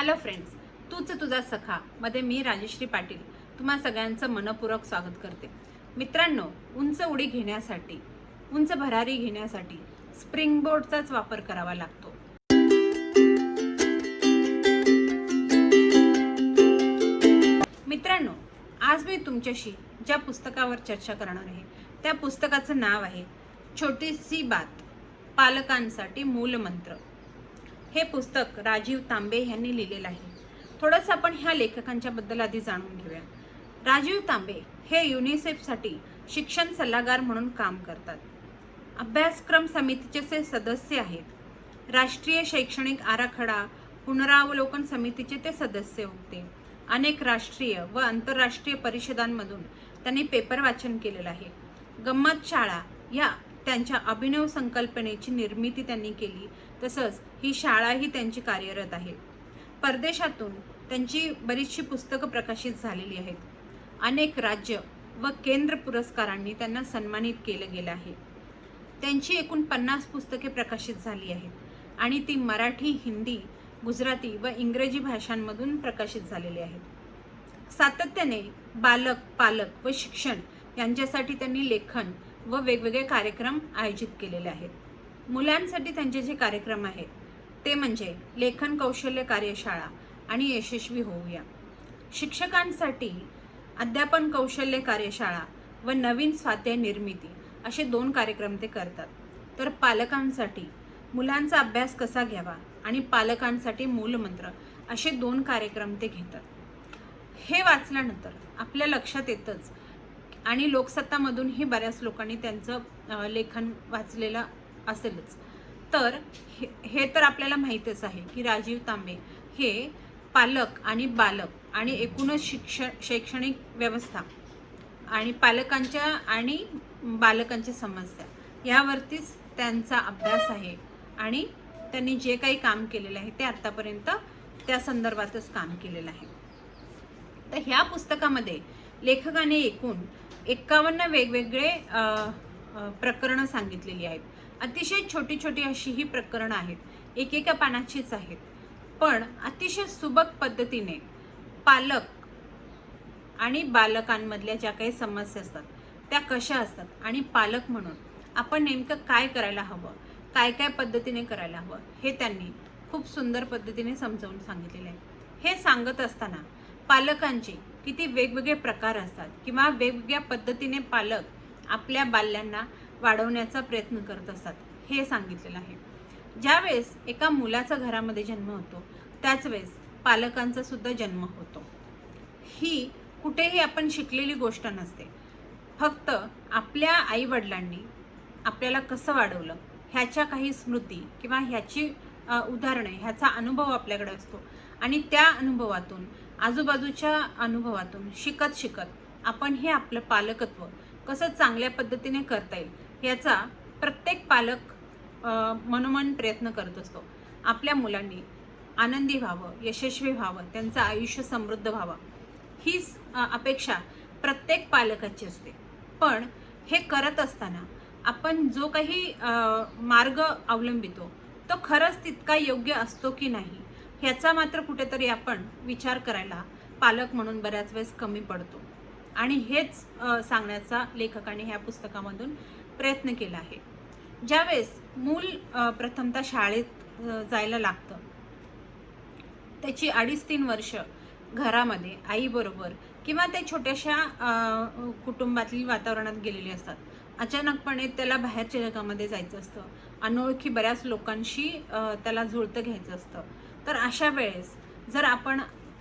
Hello friends, तूच तुझा सखा मध्ये मी राजश्री पाटील तुम्हा सगळ्यांचं मनपूर्वक स्वागत करते. मित्रांनो, उंच उडी घेण्यासाठी, उंच भरारी घेण्यासाठी स्प्रिंग बोर्डचाच वापर करावा लागतो. मित्रांनो, आज मी तुमच्याशी ज्या पुस्तकावर चर्चा करणार आहे त्या पुस्तकाचं नाव आहे छोटीसी बात, पालकांसाठी मूलमंत्र. हे पुस्तक राजीव तांबे यांनी लिहिलेलं आहे. थोडंसं आपण ह्या लेखकांच्या बद्दल आधी जाणून घेऊया. राजीव तांबे हे युनिसेफसाठी शिक्षण सल्लागार म्हणून काम करतात. अभ्यासक्रम समितीचे सदस्य आहेत. राष्ट्रीय शैक्षणिक आराखडा पुनरावलोकन समितीचे ते सदस्य होते. अनेक राष्ट्रीय व आंतरराष्ट्रीय परिषदांमधून त्यांनी पेपर वाचन केलेलं आहे. गंमत शाळा या त्यांच्या अभिनव संकल्पनेची निर्मिती त्यांनी केली. तसंच ही शाळाही त्यांची कार्यरत आहे. परदेशातून त्यांची बरीचशी पुस्तकं प्रकाशित झालेली आहेत. अनेक राज्य व केंद्र पुरस्कारांनी त्यांना सन्मानित केलं गेलं आहे. त्यांची एकूण 50 पुस्तके प्रकाशित झाली आहेत आणि ती मराठी, हिंदी, गुजराती व इंग्रजी भाषांमधून प्रकाशित झालेली आहेत. सातत्याने बालक, पालक व शिक्षण यांच्यासाठी त्यांनी लेखन व वेगवेगळे कार्यक्रम आयोजित केलेले आहेत. मुलांसाठी त्यांचे जे कार्यक्रम आहेत ते म्हणजे लेखन कौशल्य कार्यशाळा आणि यशस्वी होऊया. शिक्षकांसाठी अध्यापन कौशल्य कार्यशाळा व नवीन स्वाध्याय निर्मिती असे 2 कार्यक्रम ते करतात. तर पालकांसाठी मुलांचा अभ्यास कसा घ्यावा आणि पालकांसाठी मूलमंत्र असे 2 कार्यक्रम ते घेतात. हे वाचल्यानंतर आपल्या लक्षात येतच आणि लोकसत्तामधूनही बऱ्याच लोकांनी त्यांचं लेखन वाचलेलं असेलच. तर हे तर आपल्याला माहीतच आहे की राजीव तांबे हे पालक आणि बालक आणि एकूणच शैक्षणिक व्यवस्था आणि पालकांच्या आणि बालकांच्या समस्या यावरतीच त्यांचा अभ्यास आहे आणि त्यांनी जे काही काम केलेलं आहे ते आत्तापर्यंत त्या संदर्भातच काम केलेलं आहे. तर ह्या पुस्तकामध्ये लेखकाने एकूण 51 वेगवेगळे प्रकरणं सांगितलेली आहेत. अतिशय छोटी छोटी अशी ही प्रकरणं आहेत, एकेका पानाचीच आहेत, पण अतिशय सुबक पद्धतीने पालक आणि बालकांमधल्या ज्या काही समस्या असतात त्या कशा असतात आणि पालक म्हणून आपण नेमकं काय करायला हवं, काय काय पद्धतीने करायला हवं हे त्यांनी खूप सुंदर पद्धतीने समजावून सांगितलेले आहे. हे सांगत असताना पालकांचे किती वेगवेगळे प्रकार असतात किंवा वेगवेगळ्या पद्धतीने पालक आपल्या बाल्यांना वाढवण्याचा प्रयत्न करत असतात हे सांगितलेलं आहे. ज्यावेळेस एका मुलाचा घरामध्ये जन्म होतो त्याच वेळेस पालकांचा सुद्धा जन्म होतो. ही कुठेही आपण शिकलेली गोष्ट नसते. फक्त आपल्या आईवडिलांनी आपल्याला कसं वाढवलं ह्याच्या काही स्मृती किंवा ह्याची उदाहरणे, ह्याचा अनुभव आपल्याकडे असतो आणि त्या अनुभवातून, आजूबाजूच्या अनुभवातून शिकत शिकत आपण हे आपलं पालकत्व कसं चांगल्या पद्धतीने करता येईल याचा प्रत्येक पालक मनोमन प्रयत्न करत असतो. आपल्या मुलांनी आनंदी व्हावं, यशस्वी व्हावं, त्यांचं आयुष्य समृद्ध व्हावं हीच अपेक्षा प्रत्येक पालकाची असते. पण हे करत असताना आपण जो काही मार्ग अवलंबितो तो खरंच तितका योग्य असतो की नाही ह्याचा मात्र कुठेतरी आपण विचार करायला पालक म्हणून बऱ्याच वेळेस कमी पडतो आणि हेच सांगण्याचा लेखकाने ह्या पुस्तकामधून प्रयत्न केला आहे. ज्यावेळेस मूल प्रथमतः शाळेत जायला लागतं, त्याची 2.5-3 वर्ष घरामध्ये आईबरोबर किंवा ते छोट्याशा कुटुंबातील वातावरणात गेलेली असतात. अचानकपणे त्याला बाहेरच्या जगामध्ये जायचं असतं, अनोळखी बऱ्याच लोकांशी त्याला जुळतं घ्यायचं असतं. तर अशा वेळेस जर आपण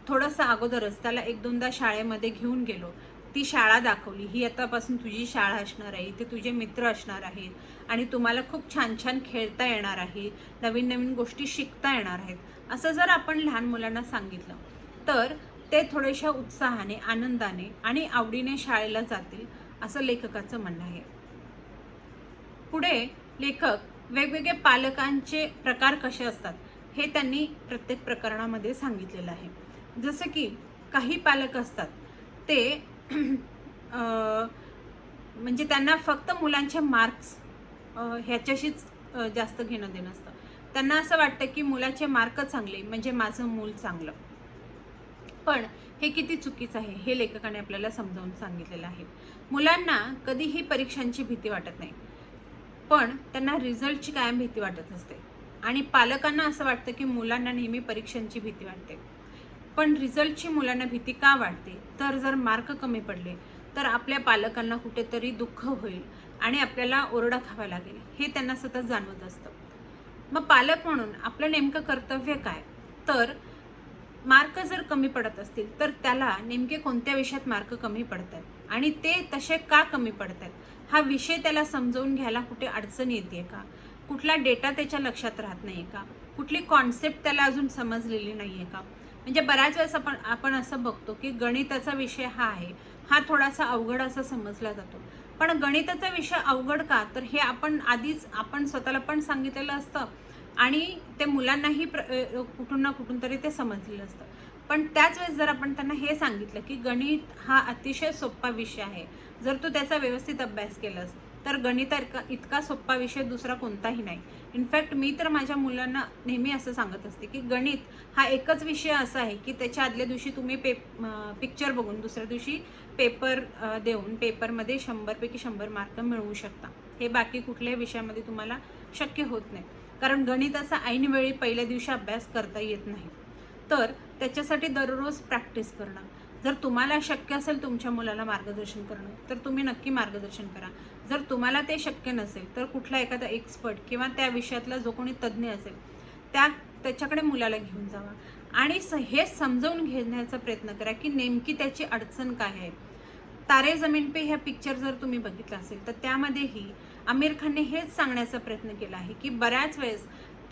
थोडंसं अगोदरच त्याला 1-2दा शाळेमध्ये घेऊन गेलो, ती शाळा दाखवली, ही आतापासून तुझी शाळा असणार आहे, इथे तुझे मित्र असणार आहेत आणि तुम्हाला खूप छान छान खेळता येणार आहे, नवीन नवीन गोष्टी शिकता येणार आहेत, असं जर आपण लहान मुलांना सांगितलं तर ते थोड्याशा उत्साहाने, आनंदाने आणि आवडीने शाळेला जातील असं लेखकाचं म्हणणं आहे. पुढे लेखक वेगवेगळे पालकांचे प्रकार कसे असतात हे त्यांनी प्रत्येक प्रकरणामध्ये सांगितलेलं आहे. जसं की काही पालक असतात ते म्हणजे त्यांना फक्त मुलांचे मार्क्स ह्याच्याशीच जास्त घेणं देणं असतं. त्यांना असं वाटतं की मुलाचे मार्क चांगले म्हणजे माझं मूल चांगलं. पण हे किती चुकीचं आहे हे लेखकाने आपल्याला समजावून सांगितलेलं आहे. मुलांना कधीही परीक्षांची भीती वाटत नाही, पण त्यांना रिझल्टची कायम भीती वाटत असते. आणि पालकांना असं वाटतं की मुलांना नेहमी परीक्षांची भीती वाटते. पण रिझल्टची मुलांना भीती का वाटते? तर जर मार्क कमी पडले तर आपल्या पालकांना कुठेतरी दुःख होईल आणि आपल्याला ओरडा खावा लागेल, हे त्यांना सतत जाणवत असतं. मग पालक म्हणून आपलं नेमकं कर्तव्य काय? तर मार्क जर कमी पडत असतील तर त्याला नेमके कोणत्या विषयात मार्क कमी पडत आहेत आणि ते तसे का कमी पडत आहेत, हा विषय त्याला समजावून घ्यायला कुठे अडचण येते का? कुठला डेटा त्याच्या लक्षात राहत नाही का? कुठली कॉन्सेप्ट त्याला अजून समजलेली नाही आहे का? म्हणजे बऱ्याच वेळेस आपण असं बघतो की गणिताचा विषय हा आहे, हा थोडासा अवघड असा समजला जातो. पण गणिताचा विषय अवघड का? तर हे आपण स्वतःला पण सांगितलेलं असतं आणि ते मुलांनाही कुठून ना कुठून तरी ते समजलेलं असतं. पण त्याच वेळेस जर आपण त्यांना हे सांगितलं की गणित हा अतिशय सोपा विषय आहे, जर तू त्याचा व्यवस्थित अभ्यास केलास तर गणित इतका सोपा विषय दुसरा कोणताही नाही. इनफॅक्ट मी तर माझ्या मुलांना नेहमी असं सांगत असते की गणित हा एकच विषय असा आहे की त्याच्या आदल्या दिवशी तुम्ही पिक्चर बघून दुसऱ्या दिवशी पेपर देऊन पेपरमध्ये 100पैकी 100 मार्क मिळवू शकता. हे बाकी कुठल्याही विषयामध्ये तुम्हाला शक्य होत नाही, कारण गणिताचा ऐनवेळी पहिल्या दिवशी अभ्यास करता येत नाही. तर त्याच्यासाठी दररोज प्रॅक्टिस करणं. जर तुम्हाला शक्य असेल तुमच्या मुलाला मार्गदर्शन करणं तर तुम्ही नक्की मार्गदर्शन करा. जर तुम्हाला ते शक्य नसेल तर कुठला एखादा एक्सपर्ट किंवा त्या विषयातला जो कोणी तज्ज्ञ असेल त्याच्याकडे मुलाला घेऊन जावा आणि हे समजावून घेण्याचा प्रयत्न करा की नेमकी त्याची अडचण काय आहे. तारे जमीन पे ह्या पिक्चर जर तुम्ही बघितला असेल तर त्यामध्येही आमिर खानने हेच सांगण्याचा प्रयत्न केला आहे की बऱ्याच वेळेस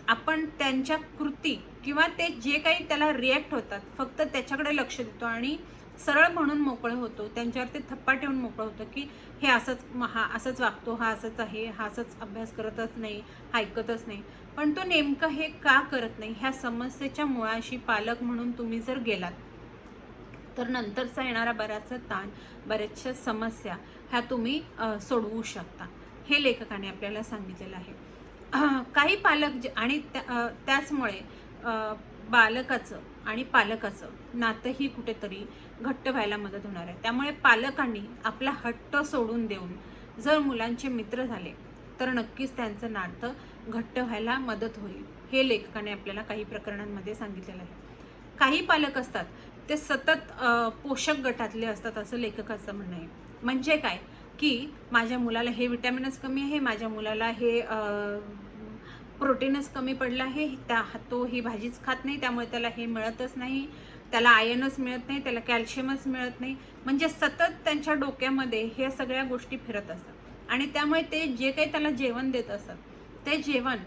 आपण त्यांच्या कृती किंवा ते जे काही त्याला रिॲक्ट होतात फक्त त्याच्याकडे लक्ष देतो आणि सरळ म्हणून मोकळं होतो, त्यांच्यावरती थप्पा ठेवून मोकळं होतं की हे असंच, हा असंच वागतो, हा असंच आहे, हा असंच अभ्यास करतच नाही, हा ऐकतच नाही. पण तो नेमकं हे का करत नाही ह्या समस्येच्या मुळाशी पालक म्हणून तुम्ही जर गेलात तर नंतरचा येणारा बराचसा ताण, बऱ्याचशा समस्या ह्या तुम्ही सोडवू शकता. हे लेखकाने आपल्याला सांगितलेलं आहे. काही पालक आणि त्याचमुळे बालकाचं आणि पालकाचं नातंही कुठेतरी घट्ट व्हायला मदत होणार आहे. त्यामुळे पालकांनी आपला हट्ट सोडून देऊन जर मुलांचे मित्र झाले तर नक्कीच त्यांचं नातं घट्ट व्हायला मदत होईल, हे लेखकाने आपल्याला काही प्रकरणांमध्ये सांगितलेलं आहे. काही पालक असतात ते सतत पोषक गटातले असतात असं लेखकाचं म्हणणं आहे. म्हणजे काय की माझ्या मुलाला हे विटॅमिनच कमी आहे, माझ्या मुलाला हे प्रोटीनच कमी पडलं आहे, तो ही भाजीच खात नाही त्यामुळे त्याला हे मिळतच नाही, त्याला आयर्नच मिळत नाही, त्याला कॅल्शियमच मिळत नाही. म्हणजे सतत त्यांच्या डोक्यामध्ये हे सगळ्या गोष्टी फिरत असतात आणि त्यामुळे ते जे काही त्याला जेवण देत असतात ते जेवण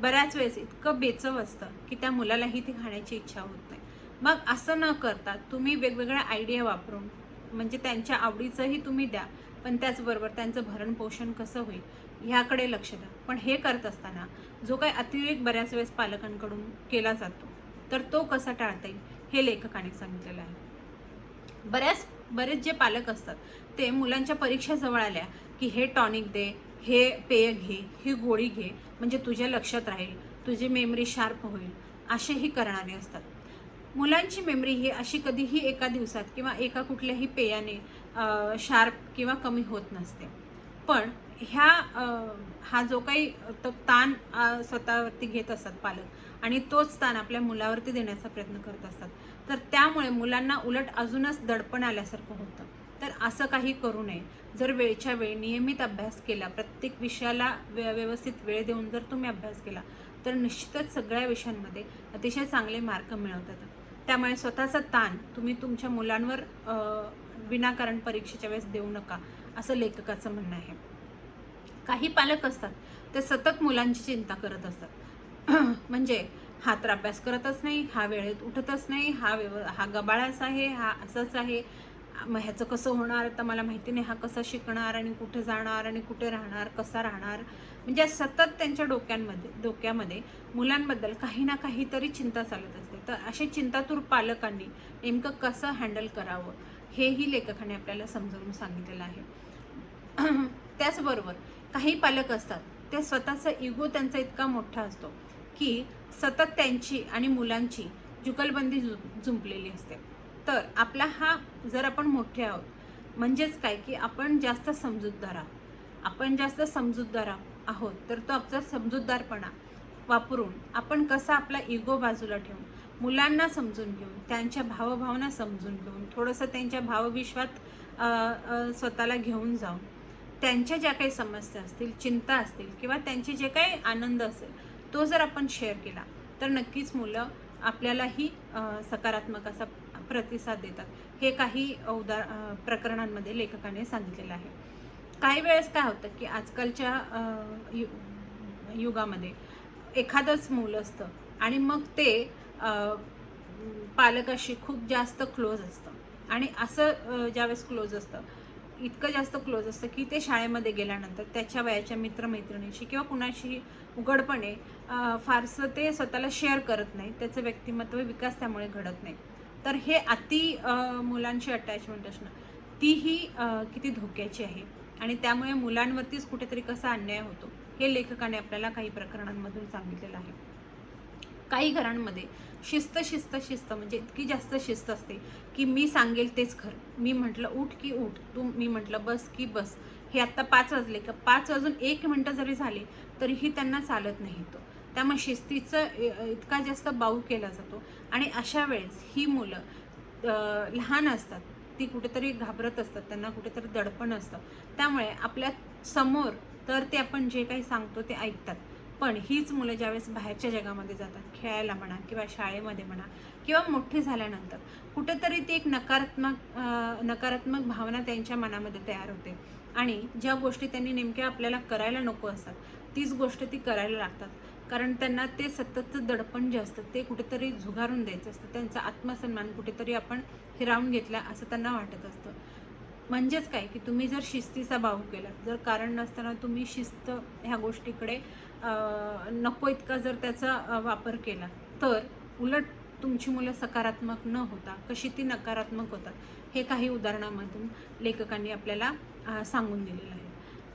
बऱ्याच वेळेस इतकं बेचव असतं की त्या मुलालाही ते खाण्याची इच्छा होत नाही. मग असं न करता तुम्ही वेगवेगळ्या आयडिया वापरून म्हणजे त्यांच्या आवडीचंही तुम्ही द्या, पण त्याचबरोबर त्यांचं भरणपोषण कसं होईल ह्याकडे लक्ष द्या. पण हे करत असताना जो काही अतिरेक बऱ्याच वेळेस पालकांकडून केला जातो तर तो कसा टाळता येईल हे लेखकाने सांगितलेलं आहे. बरेच जे पालक असतात ते मुलांच्या परीक्षा जवळ आल्या की हे टॉनिक दे, हे पेय घे, ही गोळी घे, म्हणजे तुझ्या लक्षात राहील, तुझी मेमरी शार्प होईल, असेही करणारे असतात. मुलांची मेमरी ही अशी कधीही एका दिवसात किंवा एका कुठल्याही पेयाने शार्प किंवा कमी होत नसते. पण हा जो काही ताण स्वतःवरती घेत असतात पालक आणि तोच ताण आपल्या मुलावरती देण्याचा प्रयत्न करत असतात, तर त्यामुळे मुलांना उलट अजूनच दडपण आल्यासारखं होतं. तर असं काही करू नये. जर वेळच्या वेळी नियमित अभ्यास केला, प्रत्येक विषयाला व्यवस्थित वेळ देऊन जर तुम्ही अभ्यास केला तर निश्चितच सगळ्या विषयांमध्ये अतिशय चांगले मार्क मिळवतात. त्यामुळे स्वतःचा ताण तुम्ही तुमच्या मुलांवर विनाकारण परीक्षेच्या वेळेस देऊ नका, असं लेखकाचं म्हणणं आहे. काही पालक असतात ते सतत मुलांची चिंता करत असतात. म्हणजे हा तर अभ्यास करतच नाही, हा वेळेत उठतच नाही, हा गबाळाच आहे, हा असंच आहे, मग ह्याचं कसं होणार, तर मला माहिती नाही हा कसा शिकणार आणि कुठे जाणार आणि कुठे राहणार, कसा राहणार. म्हणजे सतत त्यांच्या डोक्यामध्ये मुलांबद्दल काही ना काहीतरी चिंता चालत असते. तर अशी चिंतातूर पालकांनी नेमकं कसं हँडल करावं हेही लेखकाने आपल्याला समजावून सांगितलेलं आहे. त्याचबरोबर काही पालक असतात ते स्वतःचा इगो त्यांचा इतका मोठा असतो की सतत त्यांची आणि मुलांची जुगलबंदी जुंपलेली असते. तर आपला हा जर आपण मोठे आहोत म्हणजेच काय की आपण जास्त समजूतदार आहोत. आपण जास्त समजूतदार आहोत तर तो आपला समजूतदारपणा वापरून आपण कसा आपला इगो बाजूला ठेवून मुलांना समजून घेऊन त्यांच्या भावभावना समजून घेऊन थोडंसं त्यांच्या भावविश्वात स्वतःला घेऊन जाऊन त्यांच्या ज्या काही समस्या असतील, चिंता असतील किंवा त्यांचे जे काही आनंद असेल तो जर आपण शेअर केला तर नक्कीच मुलं आपल्यालाही सकारात्मक असा प्रतिसाद देतात. हे काही प्रकरणांमध्ये लेखकाने सांगितलेलं आहे. काही वेळेस काय होतं की आजकालच्या युगामध्ये एखादंच मूल असतं आणि मग ते पालकाशी खूप जास्त क्लोज असतं आणि असं ज्यावेळेस क्लोज असतं इतकं जास्त क्लोज असतं की ते शाळेमध्ये गेल्यानंतर त्याच्या वयाच्या मित्रमैत्रिणींशी किंवा कुणाशी उघडपणे फारसं ते स्वतःला शेअर करत नाही. त्याचं व्यक्तिमत्व विकास त्यामुळे घडत नाही. तर हे मुलांशी अटॅचमेंट असणं तीही किती धोक्याची आहे आणि त्यामुळे मुलांवरतीच कुठेतरी कसा अन्याय होतो हे लेखकाने आपल्याला काही प्रकरणांमधून सांगितलेलं आहे. काही घरांमध्ये शिस्त म्हणजे इतकी जास्त शिस्त असते की मी सांगेल तेच खरं. मी म्हटलं उठ की उठ, मी म्हटलं बस की बस. हे आत्ता 5 वाजले का 5 वाजून 1 मिनटं जरी झाली तरीही त्यांना चालत नाही तो. त्यामुळे शिस्तीचं इतका जास्त बाऊ केला जातो आणि अशा वेळेस ही मुलं लहान असतात, ती कुठेतरी घाबरत असतात, त्यांना कुठेतरी दडपण असतं. त्यामुळे आपल्या समोर तर ते आपण जे काही सांगतो ते ऐकतात, पण हीच मुलं ज्यावेळेस बाहेरच्या जगामध्ये जातात, खेळायला म्हणा किंवा शाळेमध्ये म्हणा किंवा मोठी झाल्यानंतर कुठेतरी ती एक नकारात्मक भावना त्यांच्या मनामध्ये तयार होते आणि ज्या गोष्टी त्यांनी नेमक्या आपल्याला करायला नको असतात तीच गोष्ट ती करायला लागतात. कारण त्यांना ते सततचं दडपण जे असतं ते कुठेतरी झुगारून द्यायचं असतं. त्यांचा आत्मसन्मान कुठेतरी आपण हिरावून घेतला असं त्यांना वाटत असतं. म्हणजेच काय की तुम्ही जर शिस्तीचा बाहू केला, जर कारण नसताना तुम्ही शिस्त ह्या गोष्टीकडे नको इतका जर त्याचा वापर केला तर उलट तुमची मुलं सकारात्मक न होता कशी ती नकारात्मक होतात हे काही उदाहरणामधून लेखकांनी आपल्याला सांगून दिलेलं आहे.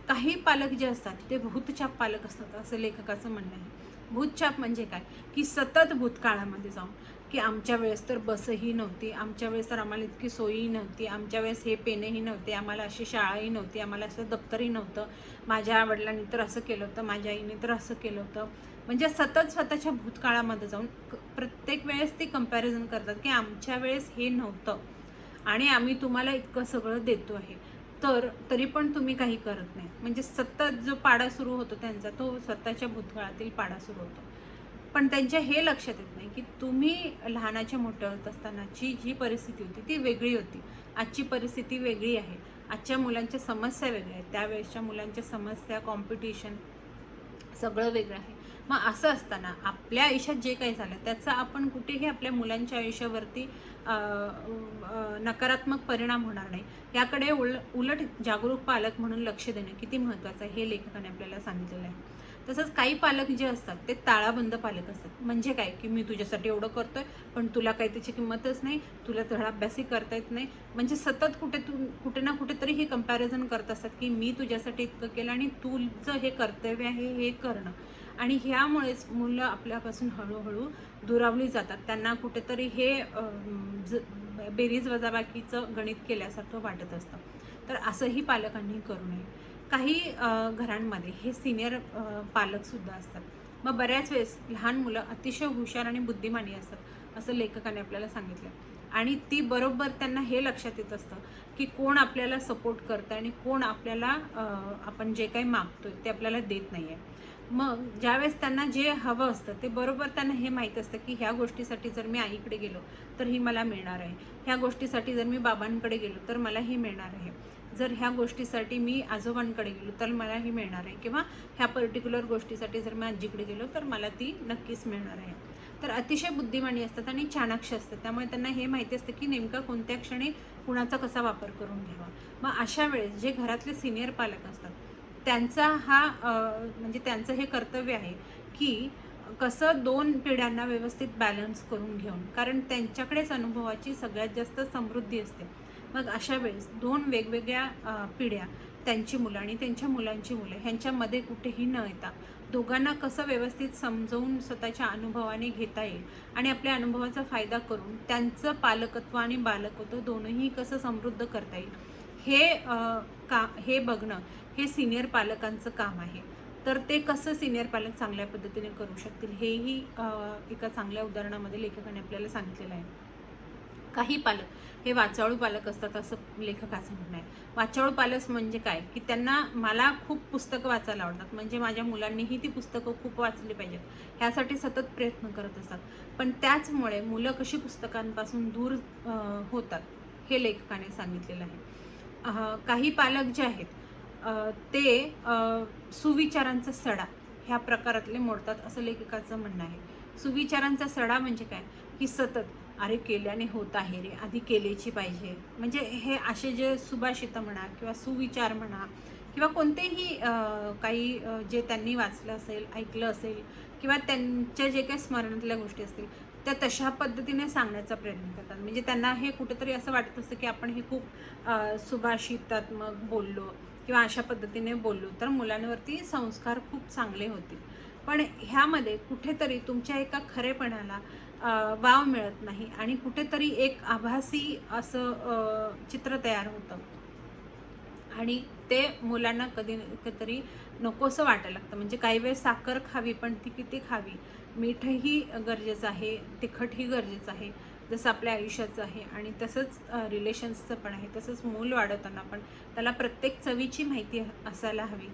काही पालक जे असतात ते भूतचाप पालक असतात असं लेखकाचं म्हणणं आहे. भूतचाप म्हणजे काय की सतत भूतकाळामध्ये जाऊन की आमच्या वेळेस तर बसही नव्हती, आमच्या वेळेस तर आम्हाला इतकी सोयी नव्हती, आमच्या वेळेस हे पेनही नव्हते, आम्हाला अशी शाळाही नव्हती, आम्हाला असं दप्तरही नव्हतं, माझ्या वडिलांनी तर असं केलं होतं, माझ्या आईने तर असं केलं होतं. म्हणजे सतत स्वतःच्या भूतकाळामध्ये जाऊन प्रत्येक वेळेस ते कंपॅरिझन करतात की आमच्या वेळेस हे नव्हतं आणि आम्ही तुम्हाला इतकं सगळं देतो आहे तर तरी पण तुम्ही काही करत नाही. म्हणजे सतत जो पाडा सुरू होतो त्यांचा तो स्वतःच्या भूतकाळातील पाडा सुरू होतो. पण त्यांच्या हे लक्षात येत नाही की तुम्ही लहानाच्या मोठ्या होत असतानाची जी परिस्थिती होती ती वेगळी होती, आजची परिस्थिती वेगळी आहे, आजच्या मुलांच्या समस्या वेगळ्या आहेत, त्यावेळेसच्या मुलांच्या समस्या, कॉम्पिटिशन सगळं वेगळं आहे. मग असं असताना आपल्या आयुष्यात जे काही झालं त्याचा आपण कुठेही आपल्या मुलांच्या आयुष्यावरती नकारात्मक परिणाम होणार नाही याकडे उलट जागरूक पालक म्हणून लक्ष देणं किती महत्त्वाचं आहे हे लेखकाने आपल्याला सांगितलेलं आहे. तसंच काही पालक जे असतात ते ताळाबंद पालक असतात. म्हणजे काय की मी तुझ्यासाठी एवढं करतोय पण तुला काही त्याची किंमतच नाही, तुला धडा अभ्यासही करता येत नाही. म्हणजे सतत कुठे ना कुठेतरी हे कंपॅरिझन करत असतात की मी तुझ्यासाठी इतकं केलं आणि तुझं हे कर्तव्य आहे हे करणं. आणि ह्यामुळेच मुलं आपल्यापासून हळूहळू दुरावली जातात. त्यांना कुठेतरी हे बेरीज वजाबाकीचं गणित केल्यासारखं वाटत असतं. तर असंही पालकांनी करू नये. काही घरांमध्ये हे सिनियर पालकसुद्धा असतात. मग बऱ्याच वेळेस लहान मुलं अतिशय हुशार आणि बुद्धिमानी असतात असं लेखकाने आपल्याला सांगितलं आणि ती बरोबर त्यांना हे लक्षात येत असतं की कोण आपल्याला सपोर्ट करतं आणि कोण आपल्याला आपण जे काही मागतोय ते आपल्याला देत नाही आहे. मग ज्यावेळेस त्यांना जे हवं असतं ते बरोबर त्यांना हे माहीत असतं की ह्या गोष्टीसाठी जर मी आईकडे गेलो तर ही मला मिळणार आहे, ह्या गोष्टीसाठी जर मी बाबांकडे गेलो तर मला ही मिळणार आहे, जर ह्या गोष्टीसाठी मी आजोबांकडे गेलो तर मला ही मिळणार आहे किंवा ह्या पर्टिक्युलर गोष्टीसाठी जर मी आजीकडे गेलो तर मला ती नक्कीच मिळणार आहे. तर अतिशय बुद्धिमानी असतात आणि चाणाक्ष असतात. त्यामुळे त्यांना हे माहिती असतं की नेमका कोणत्या क्षणी कुणाचा कसा वापर करून घ्यावा. मग अशा वेळेस जे घरातले सिनियर पालक असतात त्यांचा हा म्हणजे त्यांचं हे कर्तव्य आहे की कसं 2 पिढ्यांना व्यवस्थित बॅलन्स करून घेऊन, कारण त्यांच्याकडेच अनुभवाची सगळ्यात जास्त समृद्धी असते. मग अशा वेळेस दोन वेगवेगळ्या पिढ्या, त्यांची मुलं आणि त्यांच्या मुलांची मुलं ह्यांच्यामध्ये कुठेही न येता दोघांना कसं व्यवस्थित समजवून स्वतःच्या अनुभवाने घेता येईल आणि आपल्या अनुभवाचा फायदा करून त्यांचं पालकत्व आणि बालकत्व दोनही कसं समृद्ध करता येईल हे बघणं हे सिनियर पालकांचं काम आहे. तर ते कसं सिनियर पालक चांगल्या पद्धतीने करू शकतील हेही एका चांगल्या उदाहरणामध्ये लेखकाने आपल्याला सांगितलेलं आहे. काही पालक हे वाचाळू पालक असतात असं लेखकाचं म्हणणं आहे. वाचाळू पालक म्हणजे काय, की त्यांना मला खूप पुस्तकं वाचायला आवडतात, म्हणजे माझ्या मुलांनीही ती पुस्तकं खूप वाचली पाहिजेत ह्यासाठी सतत प्रयत्न करत असतात. पण त्याचमुळे मुलं कशी पुस्तकांपासून दूर होतात हे लेखकाने सांगितलेलं आहे. काही पालक जे आहेत ते सुविचारांचा सडा ह्या प्रकारातले मोडतात असं लेखकाचं म्हणणं आहे. सुविचारांचा सडा म्हणजे काय, की सतत अरे केल्याने होत आहे रे, आधी केलेची पाहिजे, म्हणजे हे असे जे सुभाषित म्हणा किंवा सुविचार म्हणा किंवा कोणतेही काही जे त्यांनी वाचलं असेल, ऐकलं असेल किंवा त्यांच्या जे काही स्मरणातल्या गोष्टी असतील त्या तशा पद्धतीने सांगण्याचा प्रयत्न करतात. म्हणजे त्यांना हे कुठेतरी असं वाटत असतं की आपण हे खूप सुभाषितात्मक बोललो किंवा अशा पद्धतीने बोललो तर मुलांवरती संस्कार खूप चांगले होतील. पण ह्यामध्ये कुठेतरी तुमच्या एका खरेपणाला वाव मिळत नाही आणि कुठेतरी एक आभासी असं चित्र तयार होतं आणि ते मुलांना कधीतरी नकोसं वाटायला लागतं. म्हणजे काही वेळेस साखर खावी पण ती किती खावी, मीठही गरजेचं आहे, तिखटही गरजेचं आहे, जसं आपल्या आयुष्याचं आहे आणि तसंच रिलेशन्सचं पण आहे. तसंच मूल वाढवताना पण त्याला प्रत्येक चवीची माहिती असायला हवी,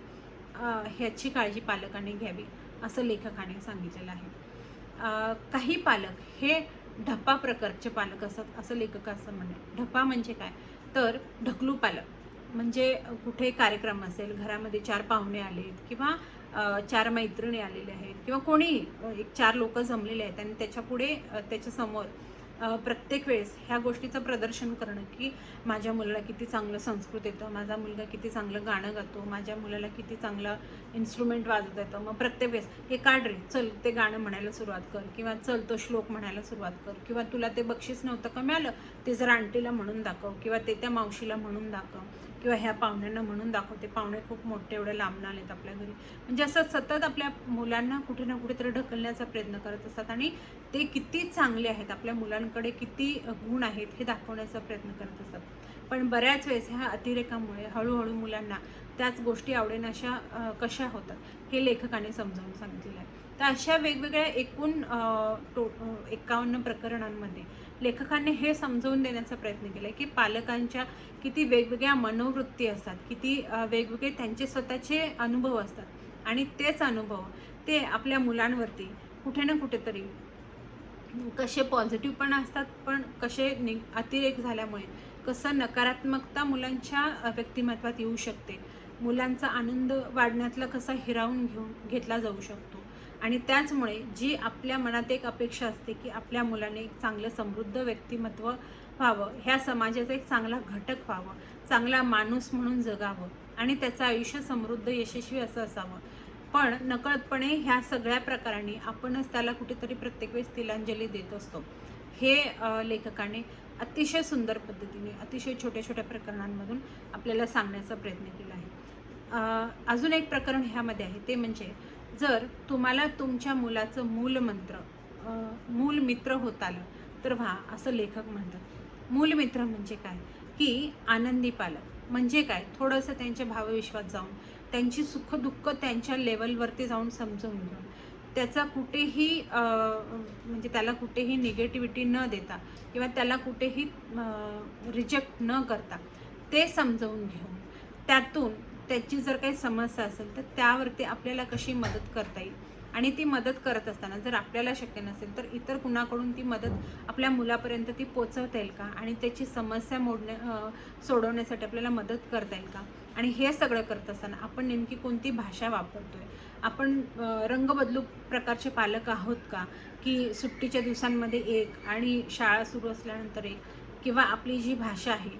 ह्याची काळजी पालकांनी घ्यावी असं लेखकाने सांगितलेलं आहे. काही पालक हे ढप्पा प्रकारचे पालक असतात असं लेखकाचं म्हणणं आहे. ढप्पा म्हणजे काय, तर ढकलू पालक. म्हणजे कुठे कार्यक्रम असेल, घरामध्ये 4 पाहुणे आलेत किंवा 4 मैत्रिणी आलेले आहेत किंवा कोणीही एक 4 लोक जमलेले आहेत आणि त्याच्यापुढे त्याच्यासमोर प्रत्येक वेळेस ह्या गोष्टीचं प्रदर्शन करणं, की माझ्या मुलाला किती चांगलं संस्कृत येतं, माझा मुलगा किती चांगलं गाणं गातो, माझ्या मुलाला किती चांगलं इन्स्ट्रुमेंट वाजवता येतं. मग प्रत्येक वेळेस हे काढ रे, चल ते गाणं म्हणायला सुरुवात कर किंवा चल तो श्लोक म्हणायला सुरुवात कर किंवा तुला ते बक्षीस नव्हतं का मिळालं ते जर आंटीला म्हणून दाखव किंवा ते त्या मावशीला म्हणून दाखव किंवा ह्या पाहुण्यांना म्हणून दाखवते, पाहुणे खूप मोठे एवढे लांबून आलेत आपल्या घरी. म्हणजे असं सतत आपल्या मुलांना कुठे ना कुठेतरी ढकलण्याचा प्रयत्न करत असतात आणि ते किती चांगले आहेत, आपल्या मुलांकडे किती गुण आहेत हे दाखवण्याचा प्रयत्न करत असतात. पण बऱ्याच वेळेस ह्या अतिरेकामुळे हळूहळू मुलांना त्याच गोष्टी आवडेनाशा कशा होतात हे लेखकाने समजावून सांगितलेलं आहे. तर अशा वेगवेगळ्या एकूण 51 प्रकरणांमध्ये लेखकाने हे समजावून देण्याचा प्रयत्न केला की पालकांच्या किती वेगवेगळ्या मनोवृत्ती असतात, किती वेगवेगळे त्यांचे स्वतःचे अनुभव असतात आणि तेच अनुभव ते आपल्या मुलांवरती कुठे ना कुठेतरी कसे पॉझिटिव्ह पण असतात, पण कसे अतिरेक झाल्यामुळे कसं नकारात्मकता मुलांच्या व्यक्तिमत्वात येऊ शकते, मुलांचा आनंद वाढण्यातला कसा हिरावून घेतला जाऊ शकतो आणि त्याचमुळे जी आपल्या मनात एक अपेक्षा असते की आपल्या मुलाने एक चांगलं समृद्ध व्यक्तिमत्व व्हावं, ह्या समाजाचा एक चांगला घटक व्हावं, चांगला माणूस म्हणून जगावं आणि त्याचं आयुष्य समृद्ध यशस्वी असं असावं. पण नकळतपणे ह्या सगळ्या प्रकारांनी आपणच त्याला कुठेतरी प्रत्येक वेळेस तिलांजली देत असतो. हे लेखकाने अतिशय सुंदर पद्धतीने अतिशय छोट्या छोट्या प्रकरणांमधून आपल्याला सांगण्याचा प्रयत्न केला आहे. अजून एक प्रकरण ह्यामध्ये आहे ते म्हणजे जर तुम्हाला तुमच्या मुलाचं मूल मित्र होत आलं तर व्हा असं लेखक म्हणतात. मूलमित्र म्हणजे काय, की आनंदी पालक म्हणजे काय, थोडंसं त्यांच्या भावविश्वात जाऊन त्यांची सुखदुःख त्यांच्या लेवलवरती जाऊन समजून घेऊन त्याचा कुठेही म्हणजे त्याला कुठेही निगेटिव्हिटी न देता किंवा त्याला कुठेही रिजेक्ट न करता ते समजवून घेऊन त्यातून त्याची जर काही समस्या असेल तर त्यावरती आपल्याला कशी मदत करता येईल आणि ती मदत करत असताना जर आपल्याला शक्य नसेल तर इतर कुणाकडून ती मदत आपल्या मुलापर्यंत ती पोचवता येईल का आणि त्याची समस्या सोडवण्यासाठी आपल्याला मदत करता येईल का आणि हे सगळं करत असताना आपण नेमकी कोणती भाषा वापरतोय, आपण रंग बदलू प्रकारचे पालक आहोत का, की सुट्टीच्या दिवसांमध्ये एक आणि शाळा सुरू असल्यानंतर एक, किंवा आपली जी भाषा आहे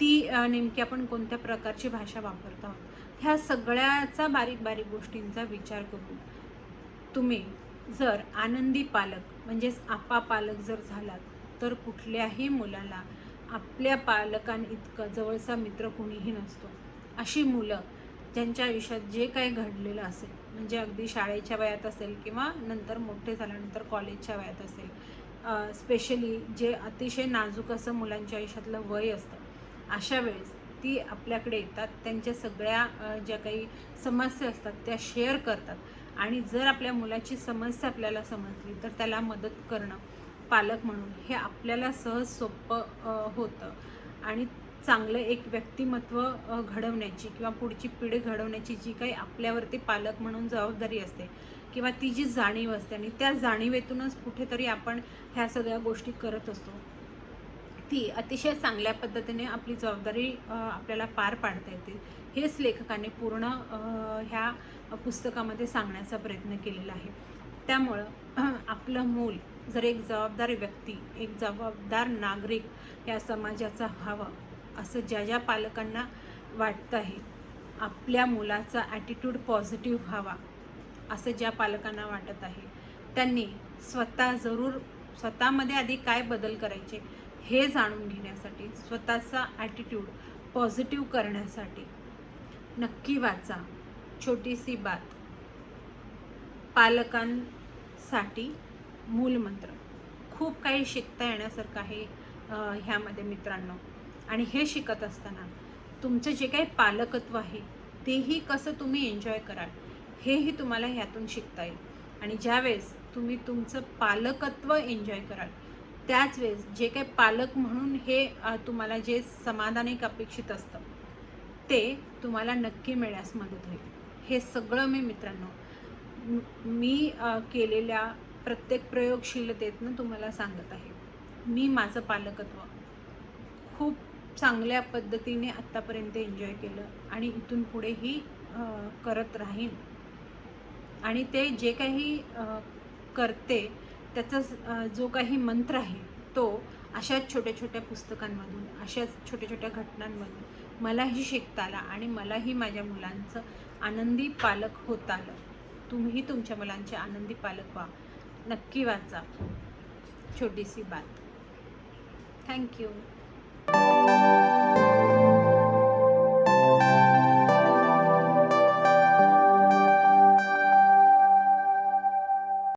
ती नेमकी आपण कोणत्या प्रकारची भाषा वापरत आहोत, ह्या सगळ्याचा बारीक बारीक गोष्टींचा विचार करून तुम्ही जर आनंदी पालक म्हणजेच आपा पालक जर झालात तर कुठल्याही मुलाला आपल्या पालकांइतकं जवळचा मित्र कोणीही नसतो. अशी मुलं ज्यांच्या आयुष्यात जे काही घडलेलं असेल, म्हणजे अगदी शाळेच्या वयात असेल किंवा नंतर मोठे झाल्यानंतर कॉलेजच्या वयात असेल, स्पेशली जे अतिशय नाजूक असं मुलांच्या आयुष्यातलं वय असतं, अशा वेळेस ती आपल्याकडे येतात. त्यांच्या सगळ्या ज्या काही समस्या असतात त्या शेअर करतात. आणि जर आपल्या मुलाची समस्या आपल्याला समजली तर त्याला मदत करणं पालक म्हणून हे आपल्याला सहज सोपं होतं. आणि चांगलं एक व्यक्तिमत्व घडवण्याची किंवा पुढची पिढी घडवण्याची जी काही आपल्यावरती पालक म्हणून जबाबदारी असते किंवा ती जी जाणीव असते, आणि त्या जाणीवेतूनच कुठेतरी आपण ह्या सगळ्या गोष्टी करत असतो, ती अतिशय चांगल्या पद्धतीने आपली जबाबदारी आपल्याला पार पाडता येते. हेच लेखकाने पूर्ण ह्या पुस्तकामध्ये सांगण्याचा प्रयत्न केलेला आहे. त्यामुळं आपलं मूल जर एक जबाबदार व्यक्ती, एक जबाबदार नागरिक या समाजाचा व्हावा असं ज्या ज्या पालकांना वाटतं आहे, आपल्या मुलाचा ॲटिट्यूड पॉझिटिव्ह व्हावा असं ज्या पालकांना वाटत आहे, त्यांनी स्वतःमध्ये आधी काय बदल करायचे हे जाणून घेण्यासाठी, स्वतःचा ॲटिट्यूड पॉझिटिव्ह करण्यासाठी नक्की वाचा छोटीसी बात, पालकांसाठी मूलमंत्र. खूप काही शिकता येण्यासारखं आहे ह्यामध्ये मित्रांनो. आणि हे शिकत असताना तुमचं जे काही पालकत्व आहे तेही कसं तुम्ही एन्जॉय कराल हेही तुम्हाला ह्यातून शिकता येईल. आणि ज्यावेळेस तुम्ही तुमचं पालकत्व एन्जॉय कराल त्याच वेळेस जे काही पालक म्हणून हे तुम्हाला जे समाधान एक अपेक्षित असतं ते तुम्हाला नक्की मिळण्यास मदत होईल. हे सगळं मी मित्रांनो मी केलेल्या प्रत्येक प्रयोगशीलतेतनं तुम्हाला सांगत आहे. मी माझं पालकत्व खूप चांगल्या पद्धतीने आत्तापर्यंत एन्जॉय केलं आणि इथून पुढेही करत राहीन. आणि ते जे काही करते त्याचा जो काही मंत्र आहे तो अशाच छोट्या छोट्या पुस्तकांमधून, अशाच छोट्या छोट्या घटनांमधून मलाही शिकता आला आणि मलाही माझ्या मुलांचं आनंदी पालक होता आलं. तुम्हीही तुमच्या मुलांचे आनंदी पालक व्हा. नक्की वाचा छोटीसी बात. थँक्यू.